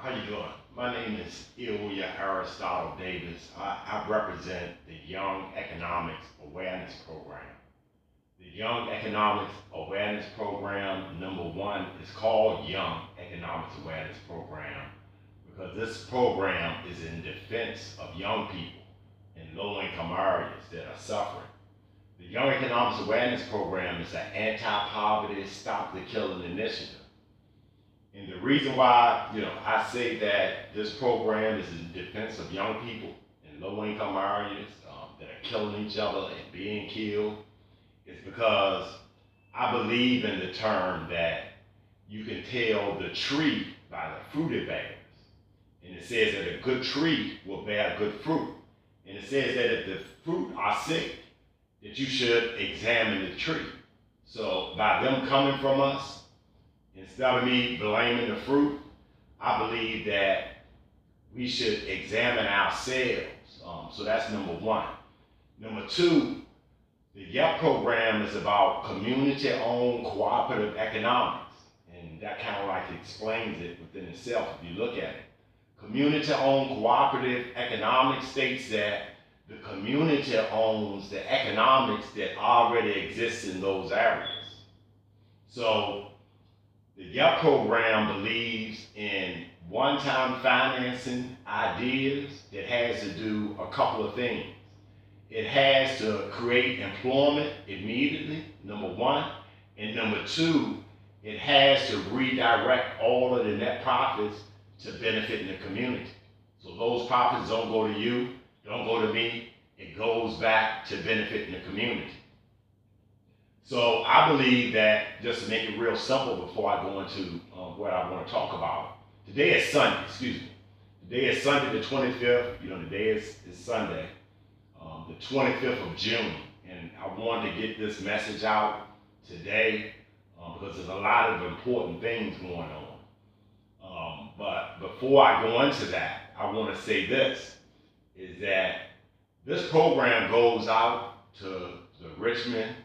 How you doing? My name is Ilya Aristotle Davis. I represent the Young Economics Awareness Program. The Young Economics Awareness Program, number one, is called Young Economics Awareness Program because this program is in defense of young people in low-income areas that are suffering. The Young Economics Awareness Program is an anti-poverty, stop the killing initiative. And the reason why, I say that this program is in defense of young people in low-income areas that are killing each other and being killed is because I believe in the term that you can tell the tree by the fruit it bears. And it says that a good tree will bear good fruit. And it says that if the fruit are sick, that you should examine the tree. So by them coming from us, instead of me blaming the fruit, I believe that we should examine ourselves. So that's number one. Number two, the YEP program is about community-owned cooperative economics. And that kind of like explains it within itself if you look at it. Community-owned cooperative economics states that the community owns the economics that already exist in those areas. So the YEP program believes in one-time financing ideas that has to do a couple of things. It has to create employment immediately, number one. And number two, it has to redirect all of the net profits to benefit in the community. So those profits don't go to you, don't go to me, it goes back to benefit in the community. So I believe that, just to make it real simple before I go into what I want to talk about, today is Sunday, Today is Sunday the 25th, today is Sunday, the 25th of June. And I wanted to get this message out today because there's a lot of important things going on. But before I go into that, I want to say this, is that this program goes out to the Richmond,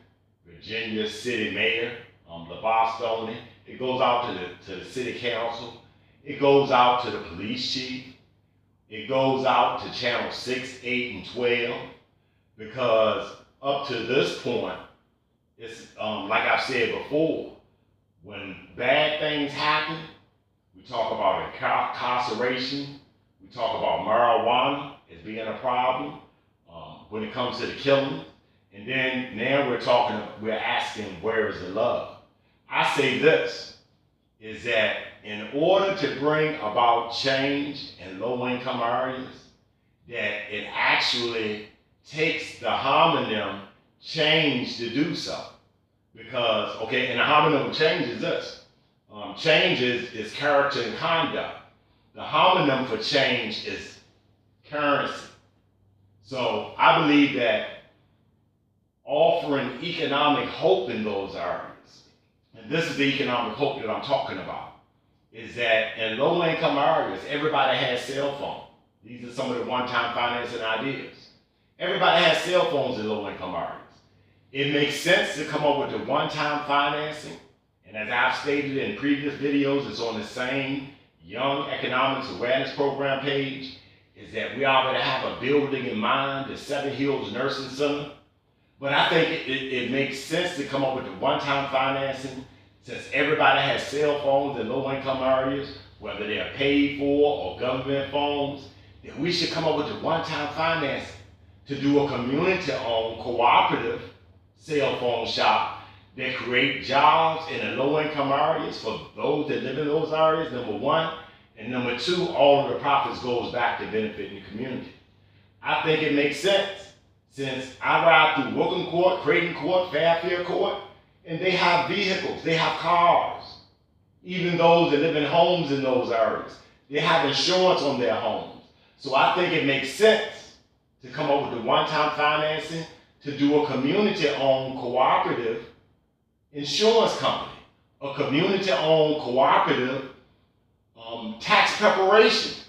Virginia City Mayor, LaVar Stoney. It goes out to the City Council. It goes out to the police chief. It goes out to Channel 6, 8, and 12 because up to this point, it's like I've said before, when bad things happen, we talk about incarceration, we talk about marijuana as being a problem when it comes to the killing. And then now we're asking, where is the love? I say this, is that in order to bring about change in low-income areas, that it actually takes the homonym change to do so. Because, and the homonym change is this. Change is character and conduct. The homonym for change is currency. So I believe that offering economic hope in those areas, and this is the economic hope that I'm talking about, is that in low-income areas, everybody has cell phones. These are some of the one-time financing ideas. Everybody has cell phones in low-income areas. It makes sense to come up with the one-time financing, and as I've stated in previous videos, it's on the same Young Economics Awareness Program page, is that we already have a building in mind, the Seven Hills Nursing Center. But I think it makes sense to come up with the one-time financing since everybody has cell phones in low-income areas, whether they are paid for or government phones, that we should come up with the one-time financing to do a community-owned cooperative cell phone shop that create jobs in the low-income areas for those that live in those areas, number one. And number two, all of the profits goes back to benefiting the community. I think it makes sense. Since I ride through Wookham Court, Creighton Court, Fairfield Court, and they have vehicles, they have cars. Even those that live in homes in those areas, they have insurance on their homes. So I think it makes sense to come up with the one-time financing to do a community-owned cooperative insurance company, a community-owned cooperative tax preparation,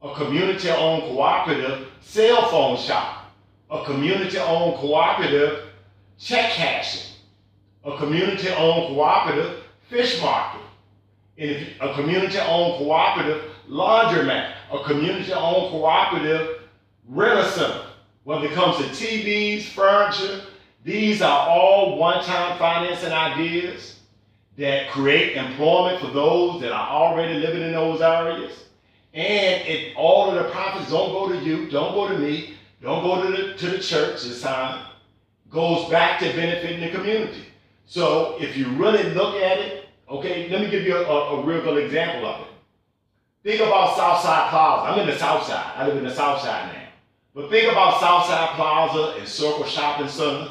a community-owned cooperative cell phone shop, a community-owned cooperative check cashing, a community-owned cooperative fish market, and a community-owned cooperative laundromat, a community-owned cooperative rental center. Whether it comes to TVs, furniture, these are all one-time financing ideas that create employment for those that are already living in those areas. And all of the profits don't go to you, don't go to me, don't go to the church this time. Goes back to benefiting the community. So if you really look at it, okay, let me give you a real good example of it. Think about Southside Plaza. I'm in the South Side. I live in the South Side now. But think about Southside Plaza and Circle Shopping Center.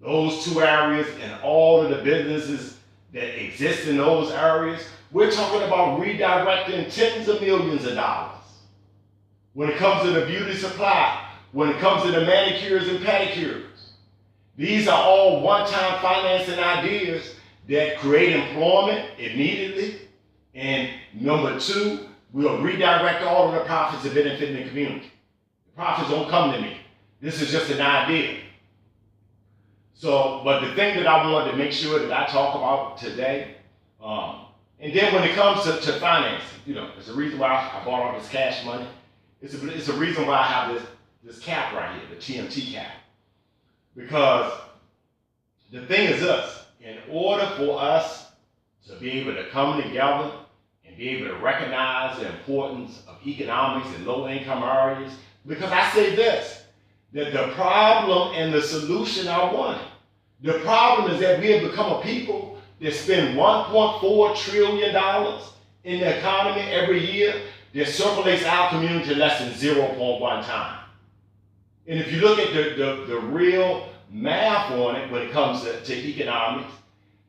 Those two areas and all of the businesses that exist in those areas. We're talking about redirecting tens of millions of dollars. When it comes to the beauty supply, when it comes to the manicures and pedicures, these are all one-time financing ideas that create employment immediately. And number two, we'll redirect all of the profits to benefiting the community. The profits don't come to me. This is just an idea. So, but the thing that I wanted to make sure that I talk about today, and then when it comes to financing, it's the reason why I bought all this cash money. It's a reason why I have this cap right here, the TMT cap. Because the thing is this, in order for us to be able to come together and be able to recognize the importance of economics in low-income areas, because I say this, that the problem and the solution are one. The problem is that we have become a people that spend $1.4 trillion in the economy every year that circulates our community less than 0.1 time. And if you look at the real math on it when it comes to economics,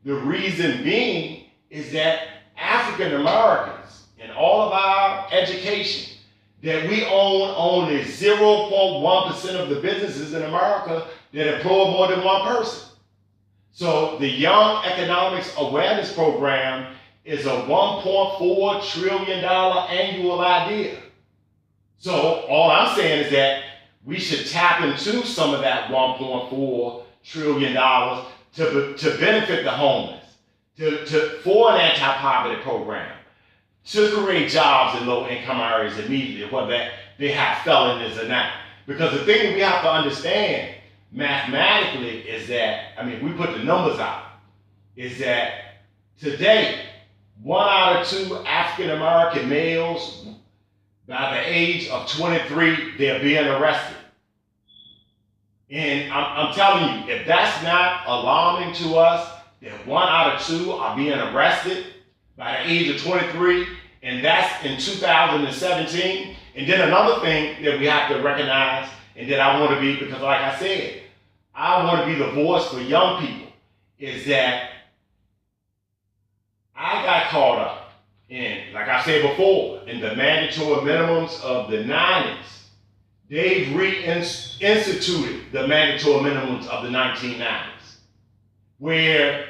the reason being is that African Americans in all of our education, that we own only 0.1% of the businesses in America that employ more than one person. So the Young Economics Awareness Program is a $1.4 trillion annual idea. So all I'm saying is that we should tap into some of that $1.4 trillion to benefit the homeless, for an anti-poverty program, to create jobs in low-income areas immediately, whether they have felonies or not. Because the thing that we have to understand mathematically is that, we put the numbers out, is that today, 1 out of 2 African American males by the age of 23, they're being arrested. And I'm telling you, if that's not alarming to us, that 1 out of 2 are being arrested by the age of 23, and that's in 2017. And then another thing that we have to recognize, and that I want to be, because like I said, I want to be the voice for young people, is that I got caught up in, like I said before, in the mandatory minimums of the 90s. They've reinstituted the mandatory minimums of the 1990s, where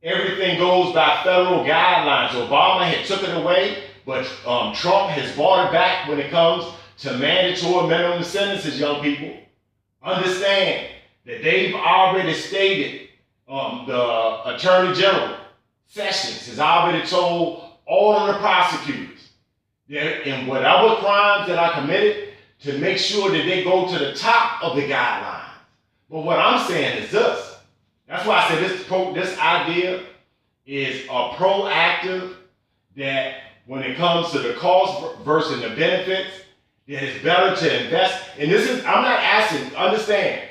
everything goes by federal guidelines. Obama had took it away, but Trump has brought it back when it comes to mandatory minimum sentences, young people. Understand that they've already stated, the Attorney General, Sessions, has already told all of the prosecutors that in whatever crimes that are committed, to make sure that they go to the top of the guidelines. But what I'm saying is this. That's why I said this idea is a proactive, that when it comes to the cost versus the benefits, that it's better to invest. And this is, I'm not asking, understand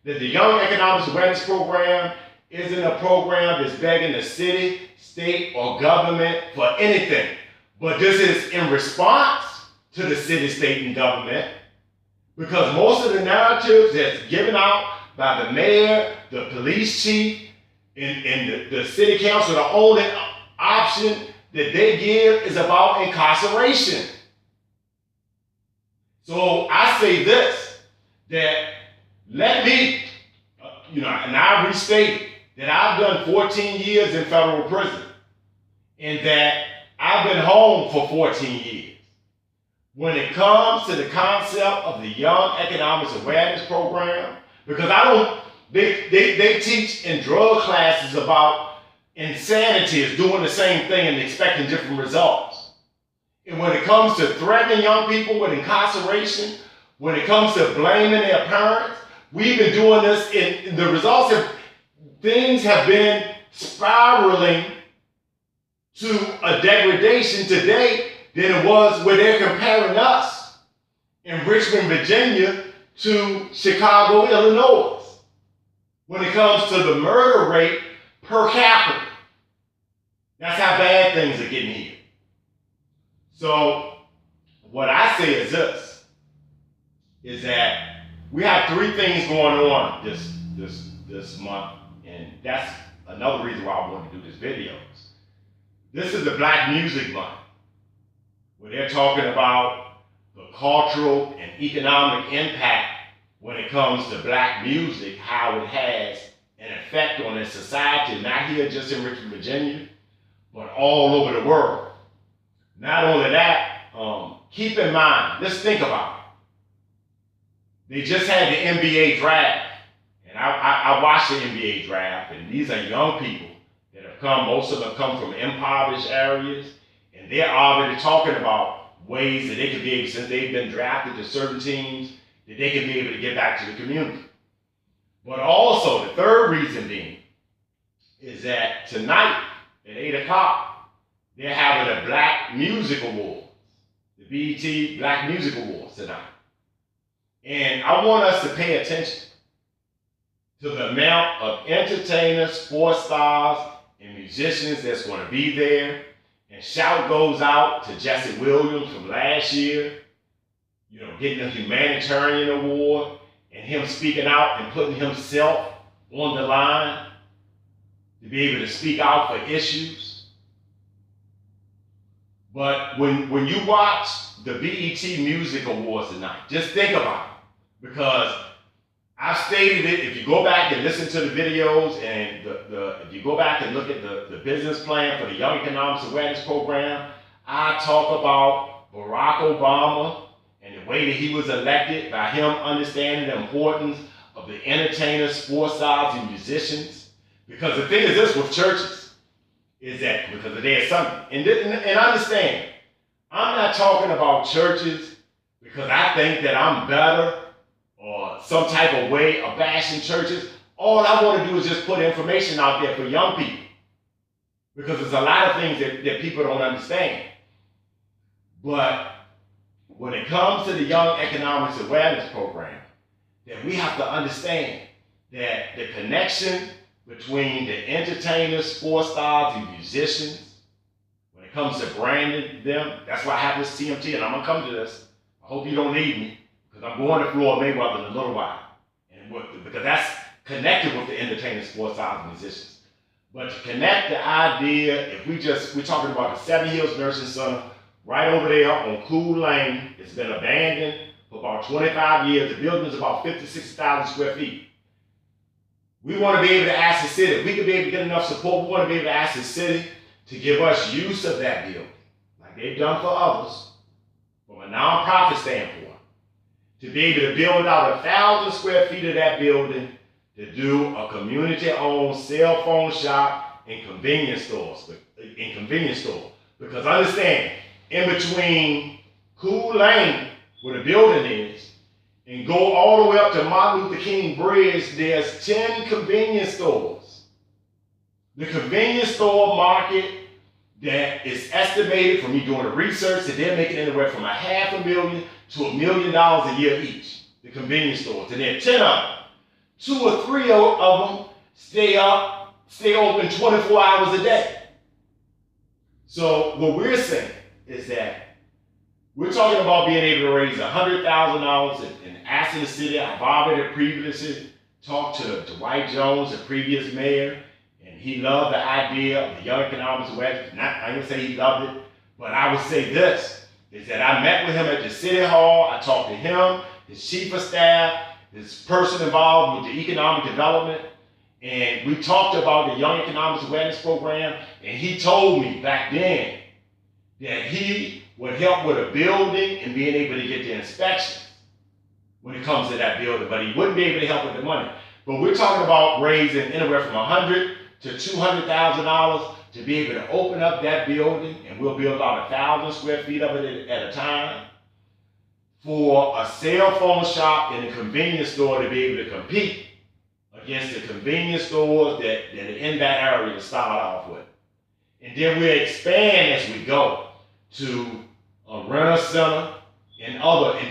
that the Young Economics Awareness Program isn't a program that's begging the city, state, or government for anything. But this is in response to the city, state, and government, because most of the narratives that's given out by the mayor, the police chief, and the city council, the only option that they give is about incarceration. So I say this, that let me, and I restate that I've done 14 years in federal prison, and that I've been home for 14 years. When it comes to the concept of the Young Economics Awareness Program, because they teach in drug classes about insanity is doing the same thing and expecting different results. And when it comes to threatening young people with incarceration, when it comes to blaming their parents, we've been doing this, and the results of things have been spiraling to a degradation today than it was where they're comparing us in Richmond, Virginia to Chicago, Illinois, when it comes to the murder rate per capita. That's how bad things are getting here. So what I say is this, is that we have three things going on this month, and that's another reason why I want to do this video. This is the Black Music Month, where they're talking about the cultural and economic impact when it comes to black music, how it has an effect on its society, not here just in Richmond, Virginia, but all over the world. Not only that, keep in mind, let's think about it. They just had the NBA draft, and I watched the NBA draft, and these are young people that have come, most of them come from impoverished areas, and they're already talking about ways that they could be able, since they've been drafted to certain teams, that they can be able to get back to the community. But also, the third reason being is that tonight at 8 o'clock, they're having a Black Music Awards, the BET Black Music Awards tonight. And I want us to pay attention to the amount of entertainers, sports stars, and musicians that's going to be there. And shout goes out to Jesse Williams from last year, getting a humanitarian award, and him speaking out and putting himself on the line to be able to speak out for issues. But when you watch the BET Music Awards tonight, just think about it, because I've stated it. If you go back and listen to the videos, and if you go back and look at the business plan for the Young Economics Awareness Program, I talk about Barack Obama and the way that he was elected, by him understanding the importance of the entertainers, sports stars, and musicians. Because the thing is this with churches, is that because the day of Sunday, and understand, I'm not talking about churches because I think that I'm better or some type of way of bashing churches. All I want to do is just put information out there for young people, because there's a lot of things that people don't understand. But when it comes to the Young Economics Awareness Program, that we have to understand that the connection between the entertainers, sports stars, and musicians, when it comes to branding them, that's why I have this TMT, and I'm going to come to this. I hope you don't need me, because I'm going to Floyd Mayweather in a little while, because that's connected with the entertainers, sports stars, and musicians. But to connect the idea, if we're talking about the Seven Hills Nursing Center, right over there on Cool Lane. It's been abandoned for about 25 years. The building is about 56,000 square feet. We want to be able to ask the city, if we could be able to get enough support, we want to be able to ask the city to give us use of that building, like they've done for others, from a nonprofit standpoint, to be able to build out 1,000 square feet of that building to do a community-owned cell phone shop and convenience stores. Because understand, in between Cool Lane, where the building is, and go all the way up to Martin Luther King Bridge, there's 10 convenience stores. The convenience store market that is estimated, from me doing the research, that they're making anywhere from $500,000 to $1 million a year each, the convenience stores. And there are 10 of them. 2 or 3 of them stay open 24 hours a day. So what we're saying is that we're talking about being able to raise $100,000 and asking the city. I've already previously talked to Dwight Jones, the previous mayor, and he loved the idea of the Young Economics Awareness. I didn't say he loved it, but I would say this, is that I met with him at the city hall. I talked to him, his chief of staff, his person involved with the economic development, and we talked about the Young Economics Awareness Program, and he told me back then that he would help with a building and being able to get the inspection when it comes to that building, but he wouldn't be able to help with the money. But we're talking about raising anywhere from $100,000 to $200,000 to be able to open up that building, and we'll build about 1,000 square feet of it at a time, for a cell phone shop and a convenience store to be able to compete against the convenience stores that are in that area to start off with. And then we'll expand as we go to a rental center and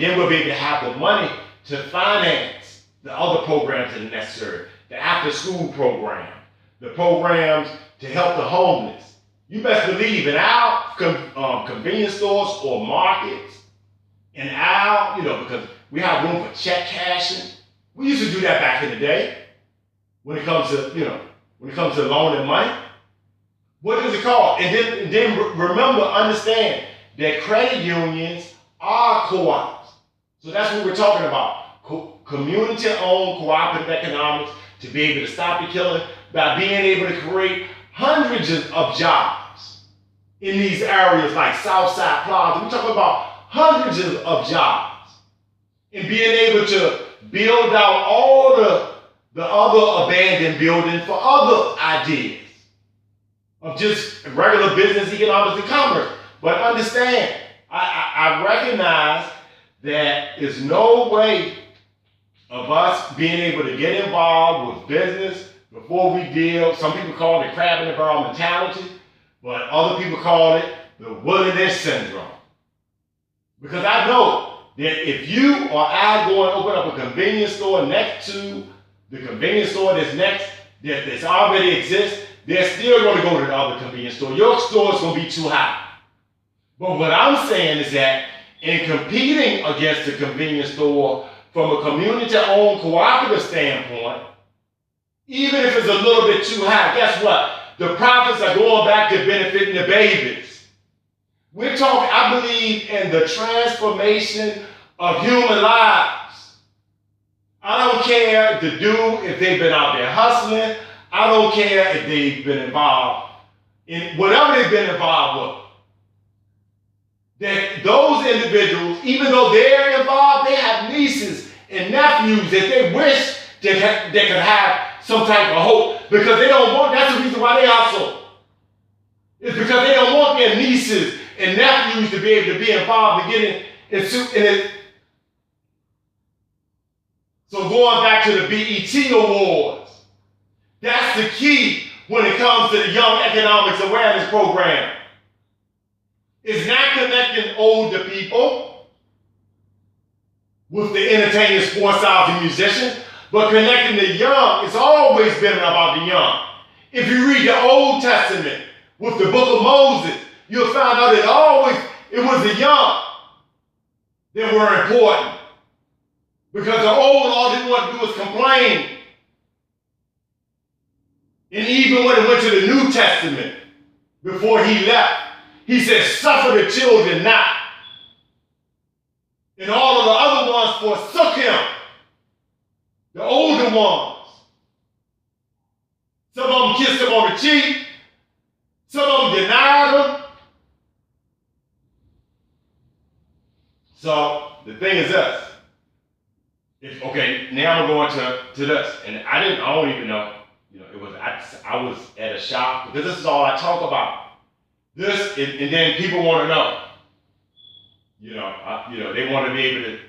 then we'll be able to have the money to finance the other programs that are necessary, the after-school program, the programs to help the homeless. You best believe in our convenience stores or markets, and because we have room for check cashing. We used to do that back in the day when it comes to loaning money. What is it called? And then remember, understand that credit unions are co-ops. So that's what we're talking about. Community-owned cooperative economics to be able to stop the killing by being able to create hundreds of jobs in these areas like Southside Plaza. We're talking about hundreds of jobs, and being able to build out all the other abandoned buildings for other ideas of just regular business, economics, and commerce. But understand, I recognize that there's no way of us being able to get involved with business before we deal. Some people call it the crab in the barrel mentality, but other people call it the wilderness syndrome. Because I know that if you or I go and open up a convenience store next to the convenience store that's already exists, they're still going to go to the other convenience store. Your store is going to be too high. But what I'm saying is that in competing against the convenience store from a community-owned cooperative standpoint, even if it's a little bit too high, guess what? The profits are going back to benefiting the babies. We're talking, I believe, in the transformation of human lives. I don't care if they've been out there hustling. I don't care if they've been involved in whatever they've been involved with. That those individuals, even though they're involved, they have nieces and nephews that they wish they could have some type of hope, because they don't want, that's the reason why they hustle. It's because they don't want their nieces and nephews to be able to be involved and get in it. So going back to the BET Awards, that's the key when it comes to the Young Economics Awareness Program. It's not connecting older people with the entertainers, sports stars, and musicians, but connecting the young. It's always been about the young. If you read the Old Testament with the book of Moses, you'll find out that it was the young that were important. Because the old, all they want to do is complain. And even when it went to the New Testament, before he left, he said, suffer the children not. And all of the other ones forsook him. The older ones. Some of them kissed him on the cheek. Some of them denied him. So the thing is this. Now I'm going to this. And I don't even know. I was at a shop, because this is all I talk about. And then people want to know. They want to be able to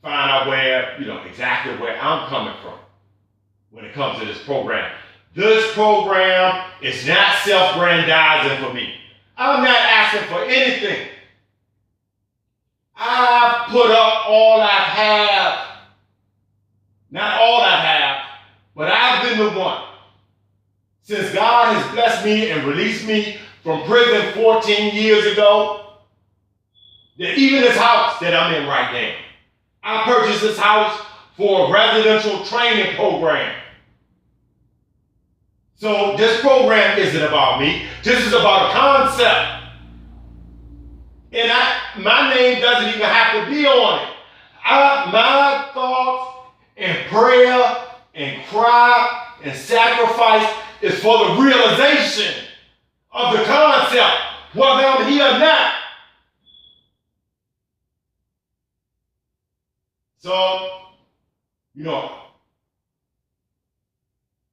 find out exactly where I'm coming from when it comes to this program. This program is not self-grandizing for me. I'm not asking for anything. I've put up all I have. Not all I have, but I've been the one. Since God has blessed me and released me from prison 14 years ago, that even this house that I'm in right now, I purchased this house for a residential training program. So this program isn't about me. This is about a concept. And my name doesn't even have to be on it. My thoughts and prayer and cry and sacrifice is for the realization of the concept, whether I'm here or not. So,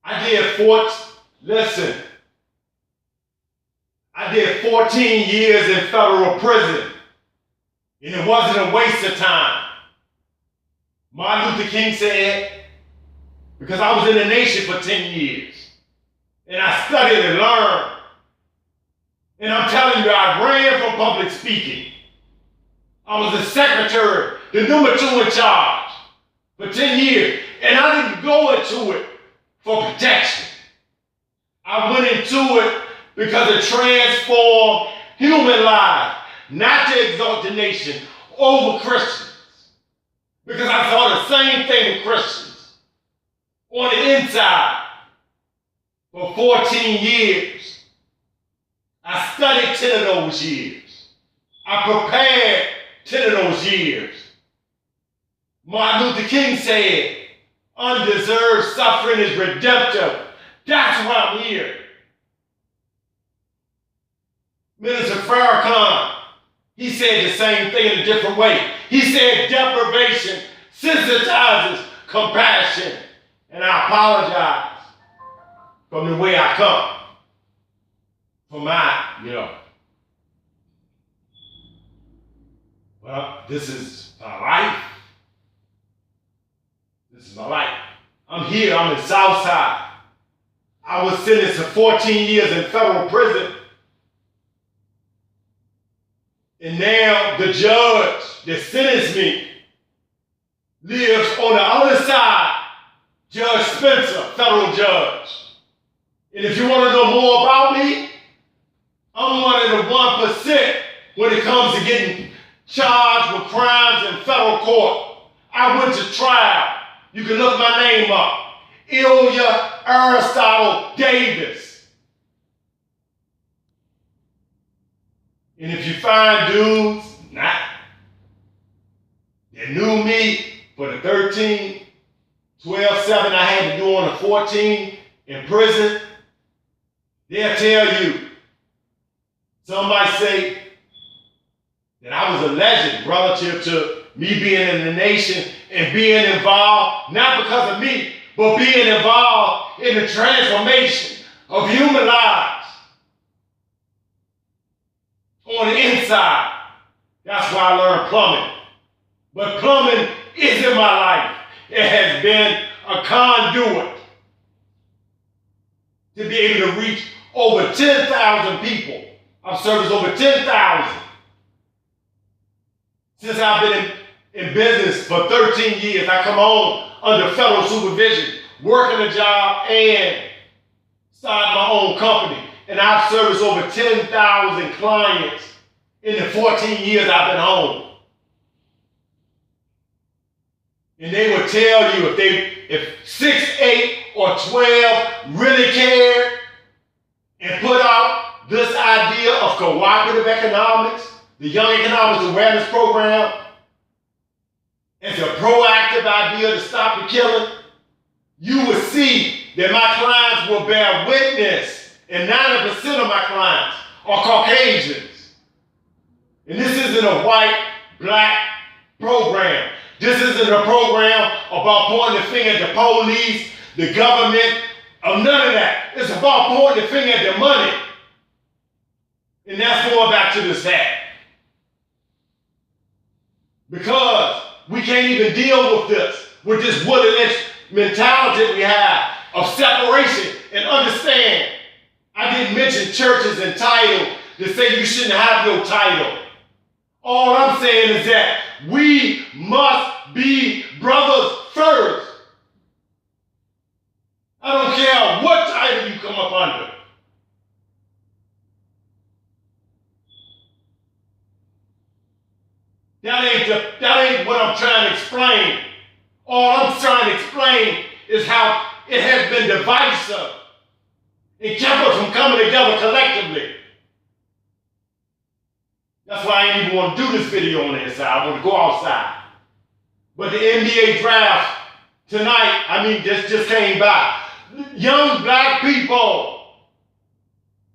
I did listen, I did 14 years in federal prison, and it wasn't a waste of time. Martin Luther King said, because I was in the nation for 10 years, and I studied and learned. And I'm telling you, I ran for public speaking. I was the secretary, the number 2 in charge for 10 years. And I didn't go into it for protection. I went into it because it transformed human lives, not to exalt the nation over Christians. Because I saw the same thing with Christians on the inside for 14 years. I studied 10 of those years. I prepared 10 of those years. Martin Luther King said, undeserved suffering is redemptive. That's why I'm here. Minister Farrakhan, he said the same thing in a different way. He said deprivation sensitizes compassion. And I apologize from the way I come. For my, well, this is my life. This is my life. I'm here, I'm in Southside. I was sentenced to 14 years in federal prison. And now the judge that sentenced me lives on the other side, Judge Spencer, federal judge. And if you want to know more about me, I'm one of the 1% when it comes to getting charged with crimes in federal court. I went to trial. You can look my name up. Ilya Aristotle Davis. And if you find dudes that knew me for the 13, 12, 7 I had to do on the 14 in prison, they'll tell you. Somebody say that I was a legend relative to me being in the nation and being involved, not because of me, but being involved in the transformation of human lives on the inside. That's why I learned plumbing. But plumbing isn't my life. It has been a conduit to be able to reach over 10,000 people. I've serviced over 10,000 since I've been in business for 13 years. I come home under federal supervision, working a job and starting my own company. And I've serviced over 10,000 clients in the 14 years I've been home. And they would tell you if 6, 8, or 12 really cared and put out this idea of cooperative economics, the Young Economics Awareness Program, as a proactive idea to stop the killing, you will see that my clients will bear witness, and 90% of my clients are Caucasians. And this isn't a white, black program. This isn't a program about pointing the finger at the police, the government, or none of that. It's about pointing the finger at the money. And that's going back to this hat. Because we can't even deal with this Willie Lynch mentality we have of separation and understand. I didn't mention churches and title to say you shouldn't have no title. All I'm saying is that we must be brothers first. I don't care what title you come up under. That ain't what I'm trying to explain. All I'm trying to explain is how it has been divisive and kept us from coming together collectively. That's why I ain't even want to do this video on the inside. I want to go outside. But the NBA draft tonight, just came by. Young black people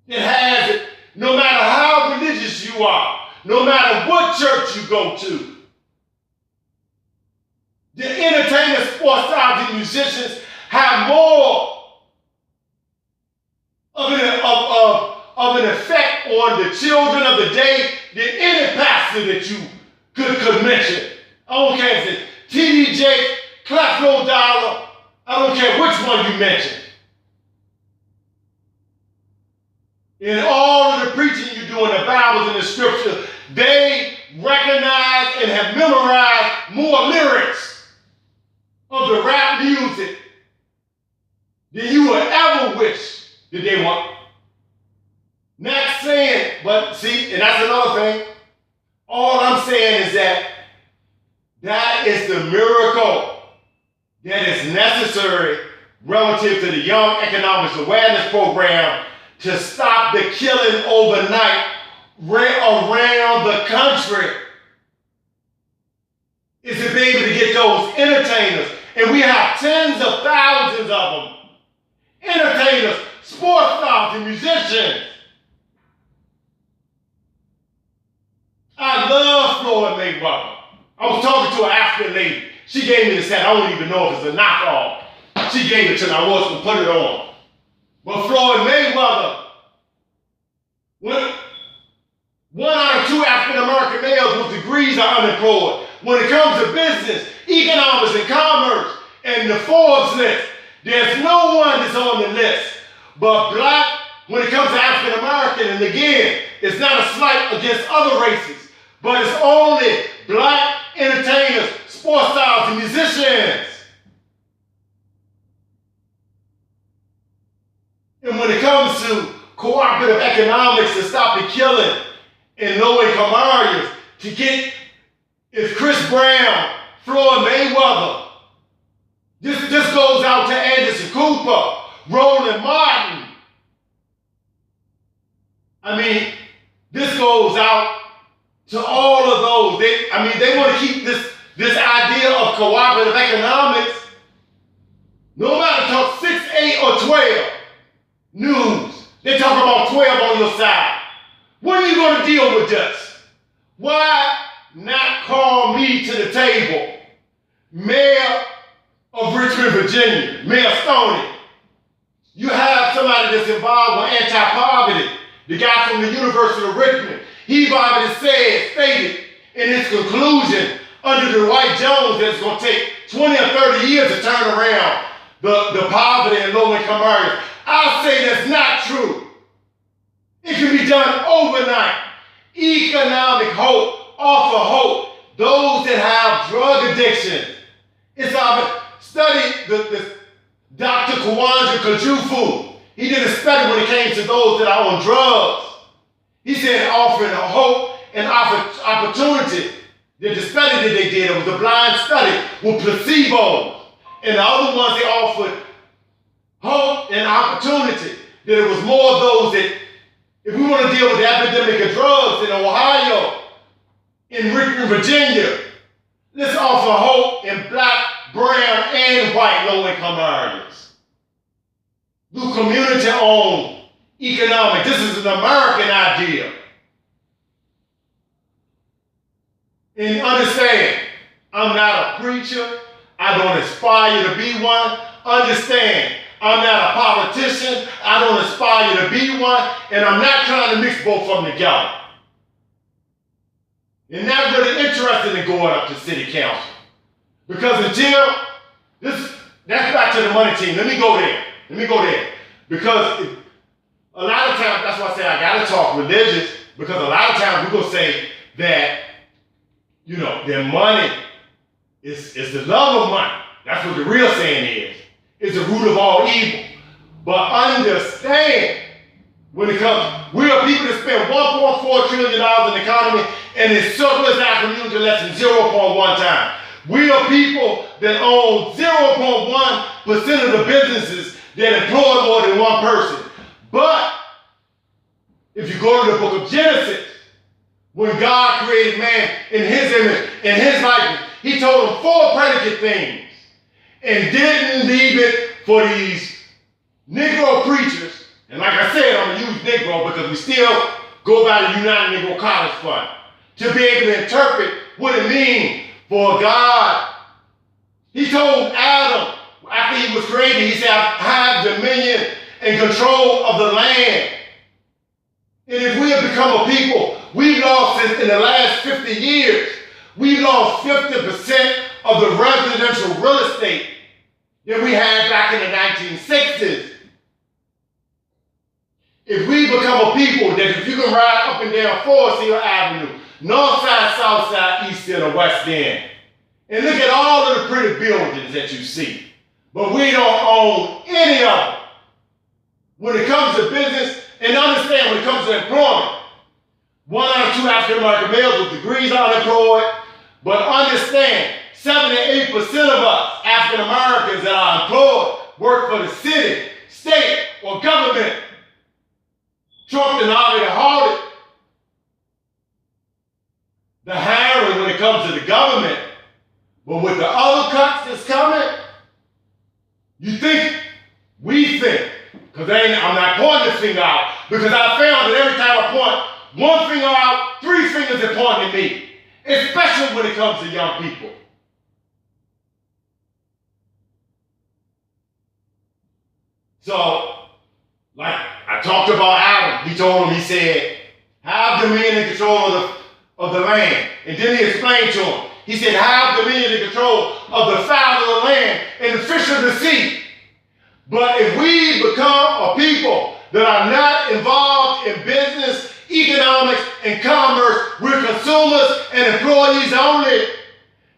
that has it, no matter how religious you are, no matter what church you go to, the entertainers, sports stars, and musicians have more of an effect on the children of the day than any pastor that you could mention. I don't care if it's T.D. Jakes, Creflo Dollar, I don't care which one you mention. In all of the preaching you do in the Bibles and the scripture, they recognize and have memorized more lyrics of the rap music than you would ever wish that they want. Not saying, but see, and that's another thing. All I'm saying is that is the miracle that is necessary relative to the Young Economics Awareness Program to stop the killing overnight around the country. Is to be able to get those entertainers, and we have tens of thousands of them, entertainers, sports stars, and musicians. I love Floyd Mayweather. I was talking to an African lady. She gave me this hat. I don't even know if it's a knockoff. She gave it to me. I was going to put it on. But Floyd Mayweather, one out of two African American males with degrees are unemployed. When it comes to business, economics, and commerce, and the Forbes list, there's no one that's on the list. But black, when it comes to African American, and again, it's not a slight against other races, but it's only black entertainers, sports stars, and musicians. And when it comes to cooperative economics to stop the killing in low-income areas, to get, if Chris Brown, Floyd Mayweather, this goes out to Anderson Cooper, Roland Martin. I mean, this goes out to all of those. They want to keep this idea of cooperative economics. No matter talk 6, 8, or 12 news. They talk about 12 on your side. When are you going to deal with this? Why not call me to the table? Mayor of Richmond, Virginia, Mayor Stoney. You have somebody that's involved with anti-poverty. The guy from the University of Richmond. He already stated in his conclusion under Dwight Jones that it's going to take 20 or 30 years to turn around the poverty in low-income areas. I say that's not true. It can be done overnight. Economic hope, offer hope. Those that have drug addiction. It's our study, the Dr. Kawanja Kajufu. He did a study when it came to those that are on drugs. He said offering a hope and opportunity. The study that they did, it was a blind study with placebos. And the other ones, they offered hope and opportunity. That it was more of those that, if we want to deal with the epidemic of drugs in Ohio, in Richmond, Virginia, let's offer hope in black, brown, and white low-income areas. Through community-owned economic. This is an American idea. And understand, I'm not a preacher. I don't aspire to be one. Understand, I'm not a politician. I don't aspire to be one. And I'm not trying to mix both of them together. And not really interested in going up to city council. Because until that's back to the money team. Let me go there. Because a lot of times, that's why I say I got to talk religious, because a lot of times we're going to say that, you know, their money is the love of money. That's what the real saying is. It's the root of all evil. But understand, when it comes, we are people that spend $1.4 trillion in the economy, and it surplus our community less than 0.1 time. We are people that own 0.1% of the businesses that employ more than one person. But if you go to the book of Genesis, when God created man in his image, in his likeness, he told him 4 predicate things and didn't leave it for these Negro preachers. And like I said, I'm going to use Negro because we still go by the United Negro College Fund to be able to interpret what it means for God. He told Adam, after he was created, he said, I have dominion and control of the land. And if we have become a people, we've lost in the last 50 years, we've lost 50% of the residential real estate that we had back in the 1960s. If we become a people that if you can ride up and down Forest Hill Avenue, north side, south side, east end, or west end, and look at all of the pretty buildings that you see, but we don't own any of them. When it comes to business, and understand when it comes to employment, 1 out of 2 African American males with degrees are unemployed, but understand 78% of us African Americans that are employed work for the city, state, or government. Trump has already halted the hiring when it comes to the government, but with the other cuts that's coming, we think, because I'm not pointing the finger out, because I found that every time I point one finger out, 3 fingers are pointing at me, especially when it comes to young people. So, like I talked about Adam, he told him, he said, have dominion and control of the land. And then he explained to him, he said, have dominion and control of the fowl of the land and the fish of the sea. But if we become a people that are not involved in business, economics, and commerce, we're consumers and employees only,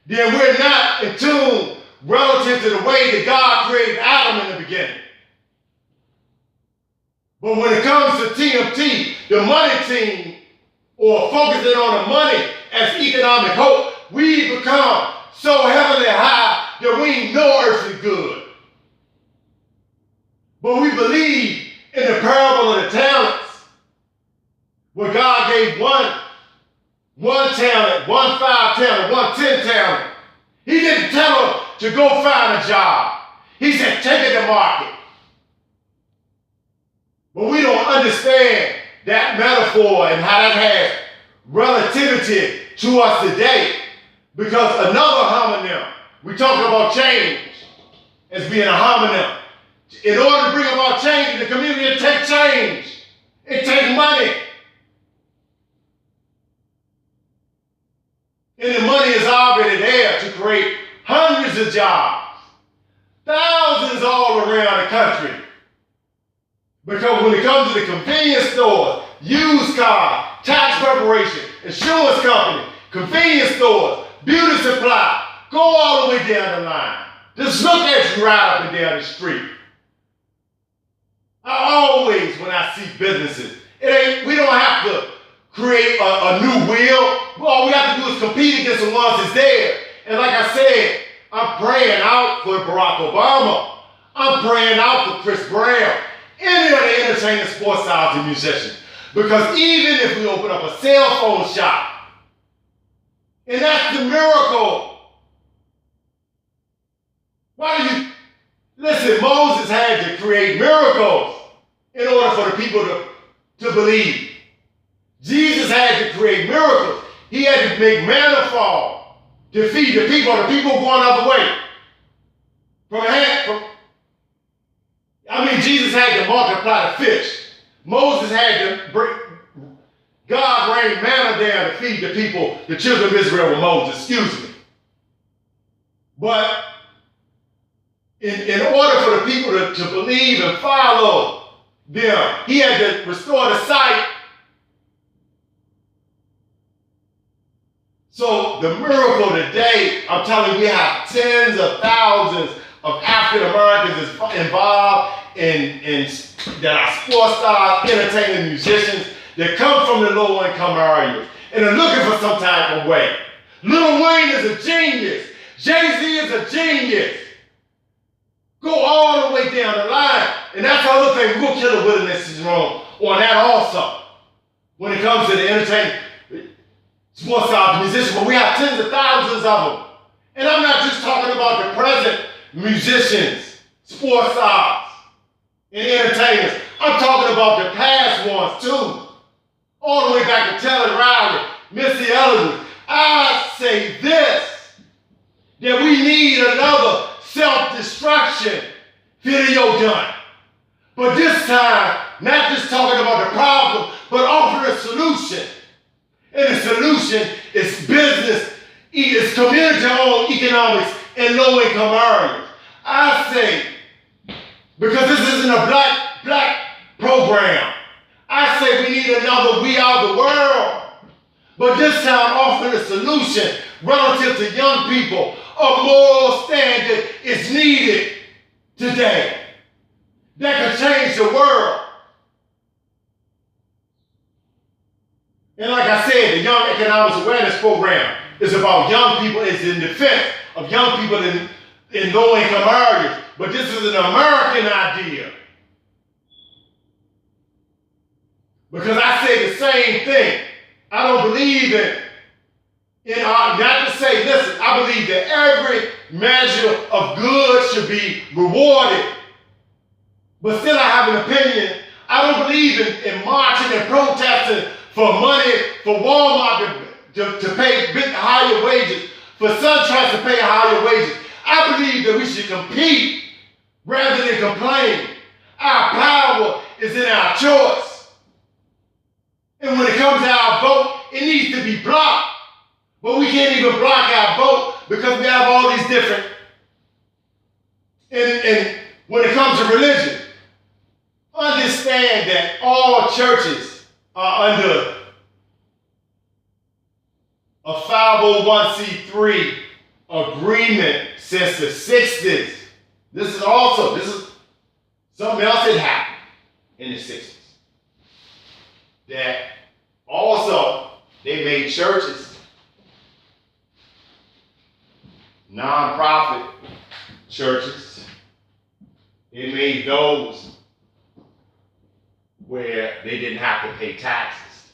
then we're not in tune relative to the way that God created Adam in the beginning. But when it comes to TMT, the money team, or focusing on the money as economic hope, we become so heavily high that we ain't no earthly good. But we believe in the parable of the talents, where God gave one talent, 1 5 talent, 1 10 talent. He didn't tell them to go find a job. He said, take it to market. But we don't understand that metaphor and how that has relativity to us today. Because another homonym, we talk about change as being a homonym. In order to bring about change in the community, it takes change. It takes money. And the money is already there to create hundreds of jobs. Thousands all around the country. Because when it comes to the convenience stores, used cars, tax preparation, insurance company, convenience stores, beauty supply, go all the way down the line. Just look at you right up and down the street. I always, when I see businesses, we don't have to create a new wheel. All we have to do is compete against the ones that's there. And like I said, I'm praying out for Barack Obama. I'm praying out for Chris Brown. Any of the entertainment, sports stars, and musicians. Because even if we open up a cell phone shop, and that's the miracle. Why do you, listen, Moses had to create miracles in order for the people to believe. Jesus had to create miracles. He had to make manna fall to feed the people going the other way. Jesus had to multiply the fish. Moses had to bring, God rained manna down to feed the people, the children of Israel with Moses, excuse me. But in order for the people to believe and follow them, he had to restore the sight. So the miracle today, I'm telling you, we have tens of thousands of African Americans involved in that are sports stars, entertainers, musicians that come from the low income areas and are looking for some type of way. Lil Wayne is a genius. Jay-Z is a genius. Go all the way down the line. And that's the other thing. We're going to kill the wilderness on that also. When it comes to the entertainment, sports stars, musicians, but we have tens of thousands of them. And I'm not just talking about the present musicians, sports stars, and entertainers. I'm talking about the past ones too. All the way back to Taylor Riley, Missy Elliott. I say this, that we need another self-destruction video done. But this time, not just talking about the problem, but offering a solution. And the solution is business, it's community-owned economics in low-income areas. I say, because this isn't a black program, I say we need another We Are the World. But this time offering a solution relative to young people. A moral standard is needed today that could change the world. And like I said, the Young Economics Awareness Program is about young people, it's in defense of young people in low-income areas. But this is an American idea. Because I say the same thing. I don't believe not to say, listen, I believe that every measure of good should be rewarded. But still I have an opinion. I don't believe in marching and protesting for money, for Walmart to pay higher wages, for SunTrust to pay higher wages. I believe that we should compete rather than complain. Our power is in our choice. And when it comes to our vote, it needs to be blocked. But we can't even block our vote because we have all these different. And when it comes to religion, understand that all churches are under a 501c3 agreement since the 60s. This is something else that happened in the 60s. That also they made churches non-profit churches. They made those where they didn't have to pay taxes.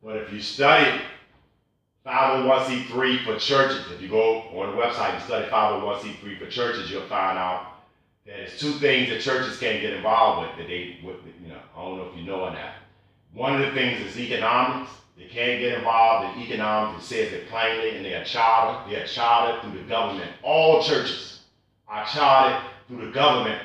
But if you study 501c3 for churches, if you go on the website and study 501c3 for churches, you'll find out that there's two things that churches can't get involved with I don't know if you know or not. One of the things is economics. They can't get involved in economics. It says it plainly, and they are chartered. They are chartered through the government. All churches are chartered through the government.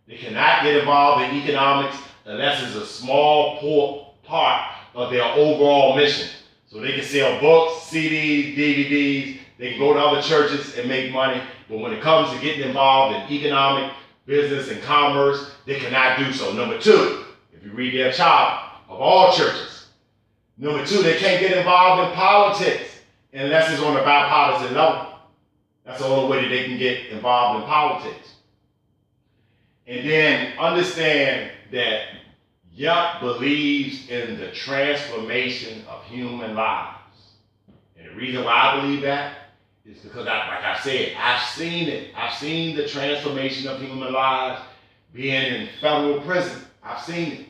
They cannot get involved in economics unless it's a small part of their overall mission. So they can sell books, CDs, DVDs. They can go to other churches and make money. But when it comes to getting involved in economic, business, and commerce, they cannot do so. Number two, if you read their charter of all churches. Number two, they can't get involved in politics unless it's on a bipartisan level. That's the only way that they can get involved in politics. And then understand that Yuck believes in the transformation of human lives. And the reason why I believe that is because, like I said, I've seen it. I've seen the transformation of human lives being in federal prison. I've seen it.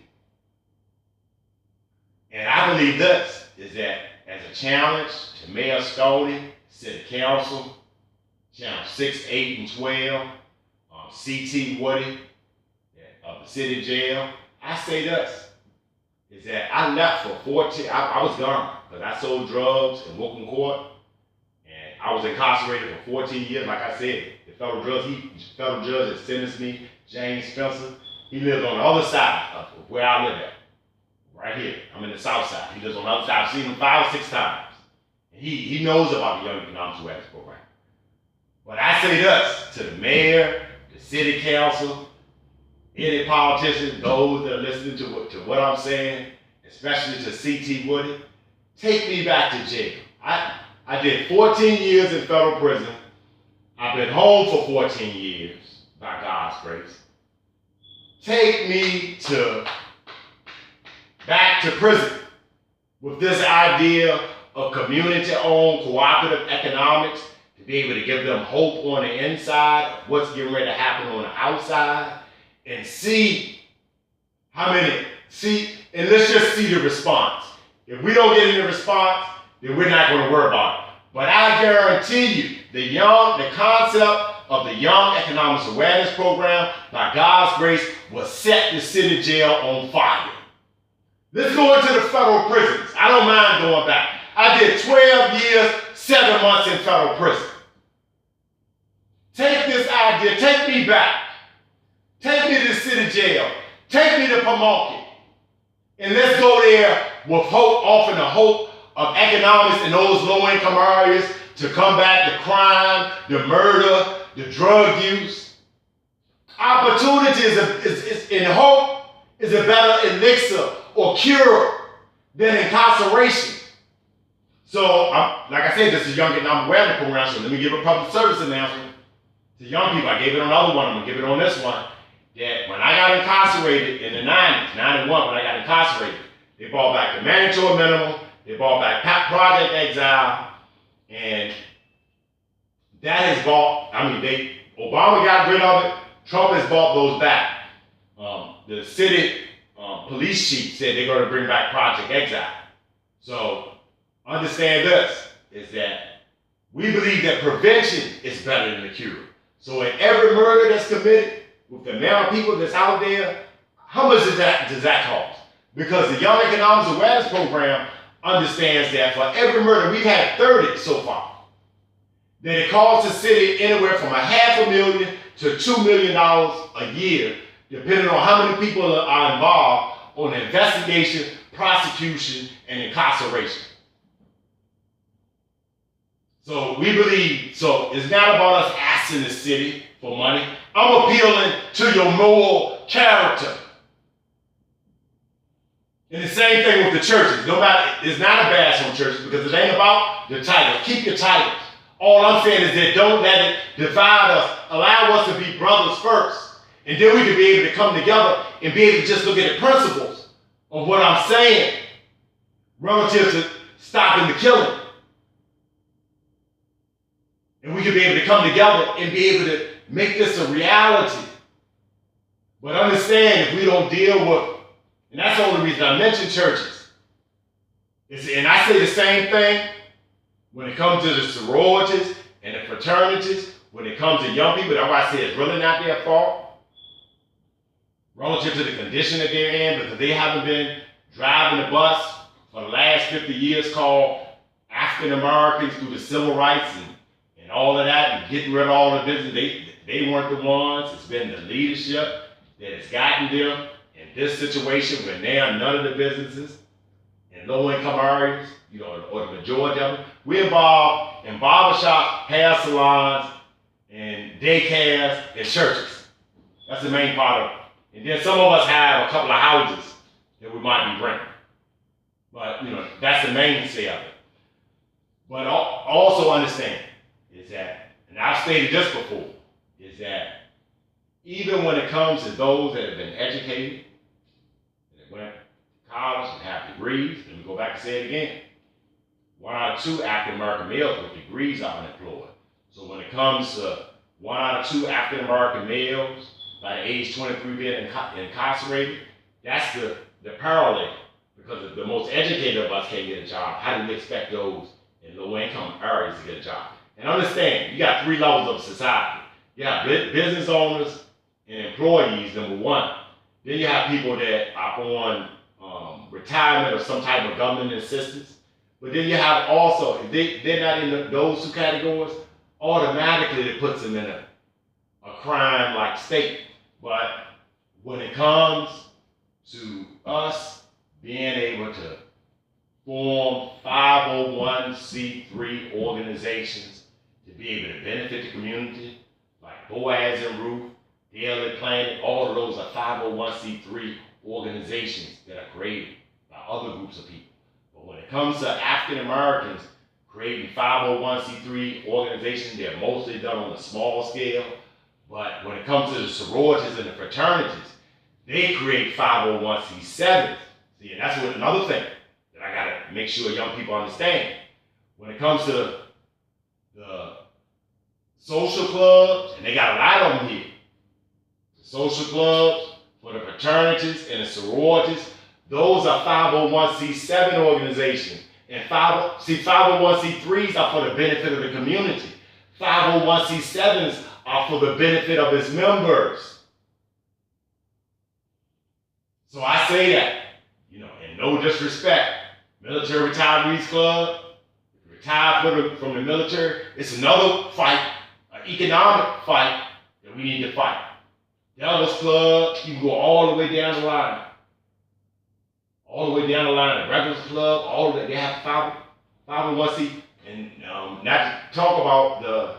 And I believe this is that as a challenge to Mayor Stoney, City Council, Channel 6, 8, and 12, C.T. Woody of the city jail, I say this, is that I left for 14, I was gone, because I sold drugs in Woken Court, and I was incarcerated for 14 years. Like I said, the federal judge that sentenced me, James Spencer, he lived on the other side of where I live at. Right here. I'm in the south side. He lives on the other side. I've seen him 5 or 6 times. And he knows about the Young Economics Awareness Program. But I say this to the mayor, the city council, any politician, those that are listening to what I'm saying, especially to C.T. Woody, take me back to jail. I did 14 years in federal prison. I've been home for 14 years, by God's grace. Take me back to prison with this idea of community-owned cooperative economics to be able to give them hope on the inside of what's getting ready to happen on the outside, and see how many, and let's just see the response. If we don't get any response, then we're not going to worry about it. But I guarantee you, the concept of the Young Economics Awareness Program, by God's grace, will set the city jail on fire. Let's go into the federal prisons. I don't mind going back. I did 12 years, 7 months in federal prison. Take this idea, take me back. Take me to the city jail. Take me to Pamunkey. And let's go there with hope, offering the hope of economics in those low-income areas to combat the crime, the murder, the drug use. Opportunity is in hope is a better elixir or cure than incarceration. So, like I said, this is Young Economic Awareness Program, so let me give a public service announcement to young people. I gave it on the other one, I'm going to give it on this one. That when I got incarcerated in the 90s, 91, when I got incarcerated, they brought back the mandatory minimum, they brought back Project Exile, and that has bought, Obama got rid of it, Trump has bought those back. The city police chief said they're going to bring back Project Exile. So understand this, is that we believe that prevention is better than the cure. So in every murder that's committed, with the amount of people that's out there, how much does that cost? Because the Young Economics Awareness Program understands that for every murder, we've had 30 so far, that it costs the city anywhere from $500,000 to $2 million a year, depending on how many people are involved on investigation, prosecution, and incarceration. So we believe, so it's not about us asking the city for money. I'm appealing to your moral character. And the same thing with the churches. It's not a bash on churches because it ain't about the titles. Keep your titles. All I'm saying is that don't let it divide us. Allow us to be brothers first. And then we can be able to come together and be able to just look at the principles of what I'm saying relative to stopping the killing. And we can be able to come together and be able to make this a reality. But understand, if we don't deal with, and that's the only reason I mention churches. And I say the same thing when it comes to the sororities and the fraternities, when it comes to young people. That's why I say it's really not their fault relative to the condition that they're in, because they haven't been driving the bus for the last 50 years called African Americans through the civil rights and all of that, and getting rid of all the business. They weren't the ones. It's been the leadership that has gotten them in this situation when they are none of the businesses in low-income areas, or the majority of them. We're involved in barbershops, hair salons, and daycares, and churches. That's the main part of it. And then some of us have a couple of houses that we might be renting. But, that's the mainstay of it. But also understand is that, and I've stated this before, is that even when it comes to those that have been educated, that went to college and have degrees, let me go back and say it again, 1 out of 2 African American males with degrees are unemployed. So when it comes to 1 out of 2 African American males by the age 23 being incarcerated, that's the parallel. Because if the most educated of us can't get a job, how do we expect those in low-income areas to get a job? And understand, you got 3 levels of society. You have business owners and employees, number 1. Then you have people that are on retirement or some type of government assistance. But then you have also, if they're not in those 2 categories, automatically it puts them in a crime-like state. But when it comes to us being able to form 501c3 organizations to be able to benefit the community, like Boaz and Ruth, Daily Planet, all of those are 501c3 organizations that are created by other groups of people. But when it comes to African Americans creating 501c3 organizations, they're mostly done on a small scale. But when it comes to the sororities and the fraternities, they create 501c7s. See, and that's another thing that I gotta make sure young people understand. When it comes to the social clubs, and they got a lot of them here, the social clubs, for the fraternities and the sororities, those are 501c7 organizations. And 501c3s are for the benefit of the community. 501c7s are for the benefit of its members. So I say that, in no disrespect, Military Retirees Club, if you retire from the military, it's another fight, an economic fight that we need to fight. Dallas Club, you can go all the way down the line. all the way down the line, the Breakfast Club, all of that. They have 501c, and not to talk about the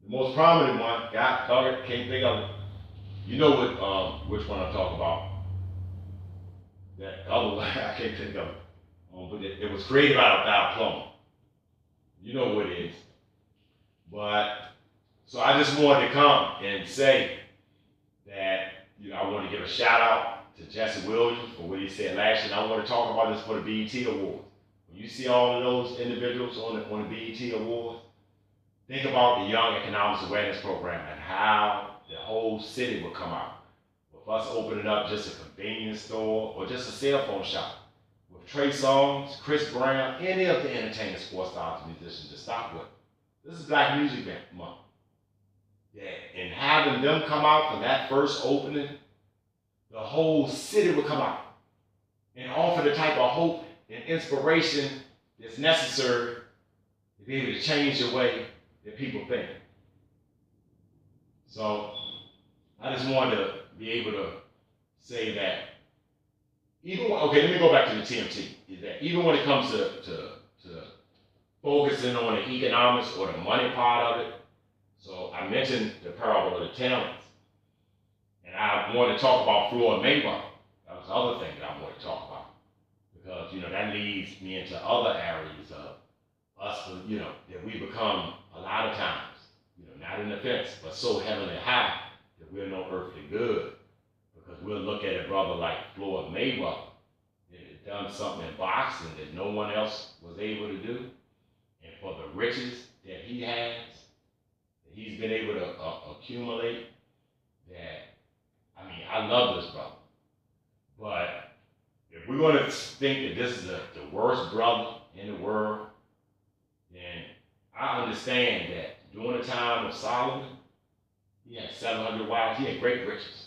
most prominent one. God, can't think of it. You know which one I'm talking about. That other one, I can't think of it. But it was created by a plumber. You know what it is. But, so I just wanted to come and say that, I want to give a shout out to Jesse Williams for what he said last year. And I want to talk about this for the BET Awards. When you see all of those individuals on the BET Awards, think about the Young Economics Awareness Program and how the whole city will come out. With us opening up just a convenience store or just a cell phone shop. With Trey Songz, Chris Brown, any of the entertainers, sports stars, musicians to stop with. This is Black Music Month. Yeah, and having them come out for that first opening, the whole city will come out and offer the type of hope and inspiration that's necessary to be able to change the way that people think. So I just wanted to be able to say that let me go back to the TMT, is that even when it comes to focusing on the economics or the money part of it, so I mentioned the parable of the talents, and I want to talk about Floyd Mayweather. That was the other thing that I want to talk about, because that leads me into other areas of us, that we become a lot of times, not in the fence, but so heavenly high that we're no earthly good, because we'll look at a brother like Floyd Mayweather that had done something in boxing that no one else was able to do, and for the riches that he has, that he's been able to accumulate, I love this brother. But if we're going to think that this is the worst brother in the world, then I understand that during the time of Solomon, he had 700 wives, he had great riches.